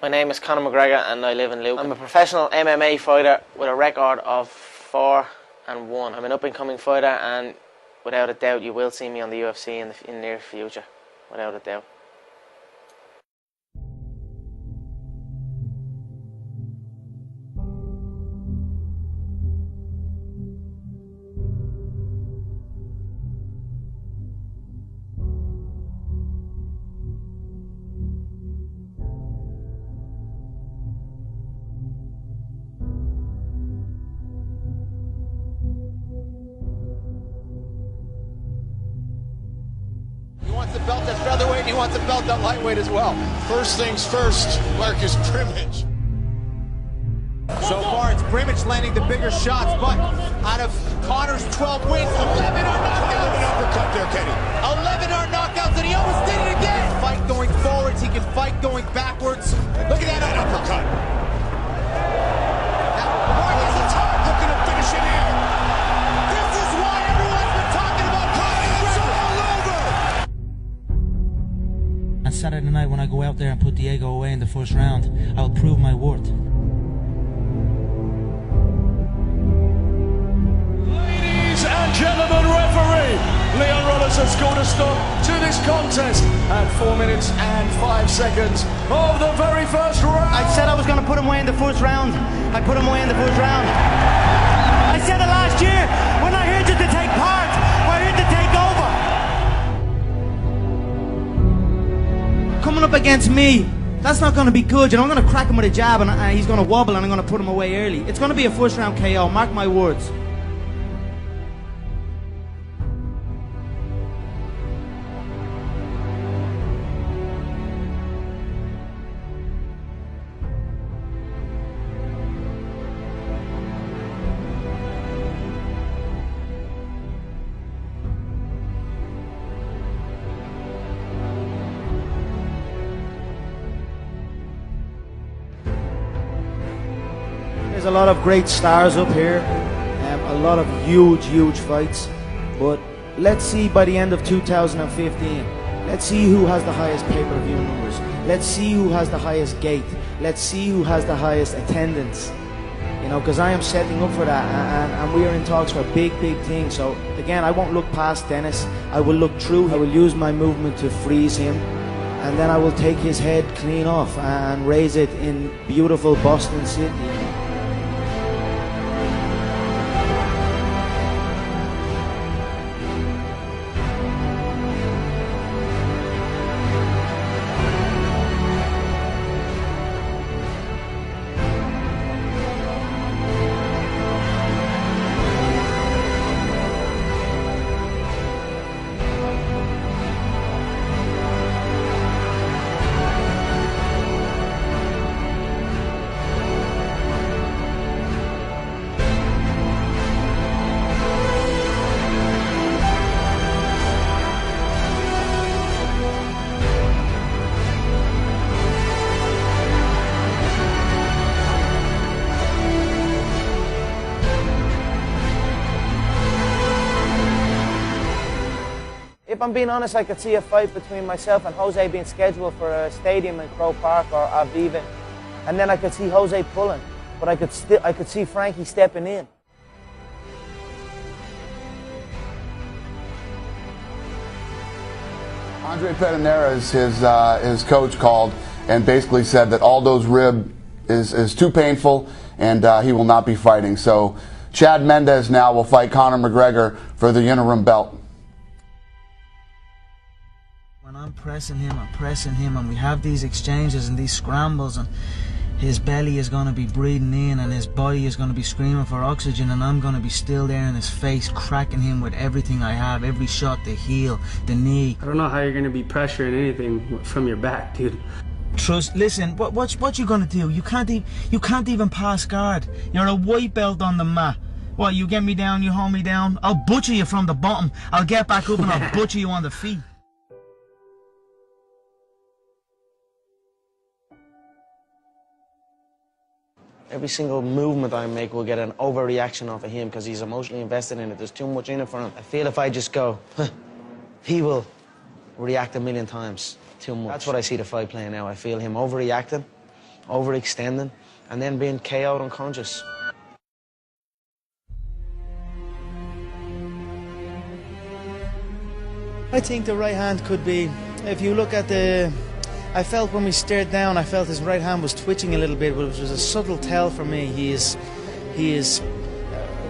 My name is Conor McGregor and I live in Luke. I'm a professional MMA fighter with a record of 4-1. I'm an up-and-coming fighter and without a doubt you will see me on the UFC in the near future, without a doubt. The belt at featherweight, he wants a belt at lightweight as well. First things first, Marcus Brimage. So far, it's Brimage landing the bigger shots, but out of Conor's 12 wins, 11 are knockouts. 11 uppercut there, Kenny. 11 are knockouts, and he almost did it again. Fight going forwards, he can fight going backwards. Look at that uppercut. Now, Marcus is hard looking to finish it here. This is why everyone's been talking about Conor. It's all over. On Saturday night, when I go out there and put Diego away in the first round, I'll prove my worth. Ladies and gentlemen, referee Leon Rollins has scored a stop to this contest at 4 minutes and 5 seconds of the very first round. I said I was going to put him away in the first round. I put him away in the first round. I said it last year. We're not here just to take part. We're here to take over. Coming up against me, that's not going to be good. You know, I'm going to crack him with a jab and he's going to wobble and I'm going to put him away early. It's going to be a first round KO, mark my words. There's a lot of great stars up here, a lot of huge fights, but let's see by the end of 2015, let's see who has the highest pay-per-view numbers, let's see who has the highest gate, let's see who has the highest attendance, you know, because I am setting up for that, and we are in talks for big things. So again, I won't look past Dennis, I will look through, I will use my movement to freeze him, and then I will take his head clean off and raise it in beautiful Boston City. If I'm being honest, I could see a fight between myself and Jose being scheduled for a stadium in Croke Park or Aviva, and then I could see Jose pulling, but I could see Frankie stepping in. Andre Pedernera's his coach called and basically said that Aldo's rib is too painful and he will not be fighting. So Chad Mendes now will fight Conor McGregor for the interim belt. When I'm pressing him, and we have these exchanges and these scrambles, and his belly is going to be breathing in and his body is going to be screaming for oxygen, and I'm going to be still there in his face, cracking him with everything I have, every shot, the heel, the knee. I don't know how you're going to be pressuring anything from your back, dude. Listen, what you gonna do? You can't even pass guard. You're a white belt on the mat. What, you get me down, you hold me down, I'll butcher you from the bottom. I'll get back up and I'll butcher you on the feet. Every single movement I make will get an overreaction off of him because he's emotionally invested in it. There's too much in it for him. I feel if I just go, he will react a million times. Too much. That's what I see the fight playing now. I feel him overreacting, overextending, and then being KO'd unconscious. I think the right hand could be, if you look at I felt when we stared down, I felt his right hand was twitching a little bit, but it was a subtle tell for me. He is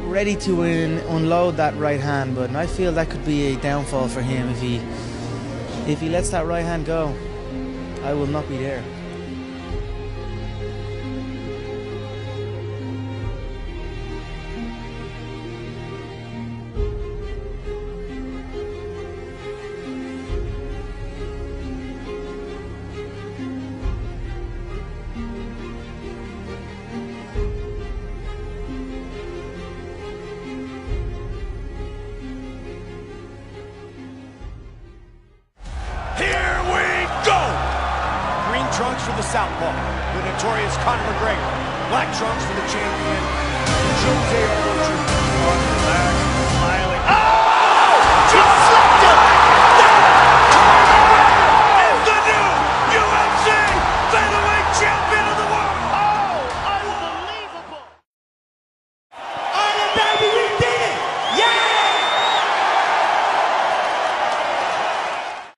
ready to unload that right hand, but I feel that could be a downfall for him if he lets that right hand go. I will not be there. Trunks for the southpaw, the notorious Conor McGregor. Black trunks for the champion, Jose Aldo Jr.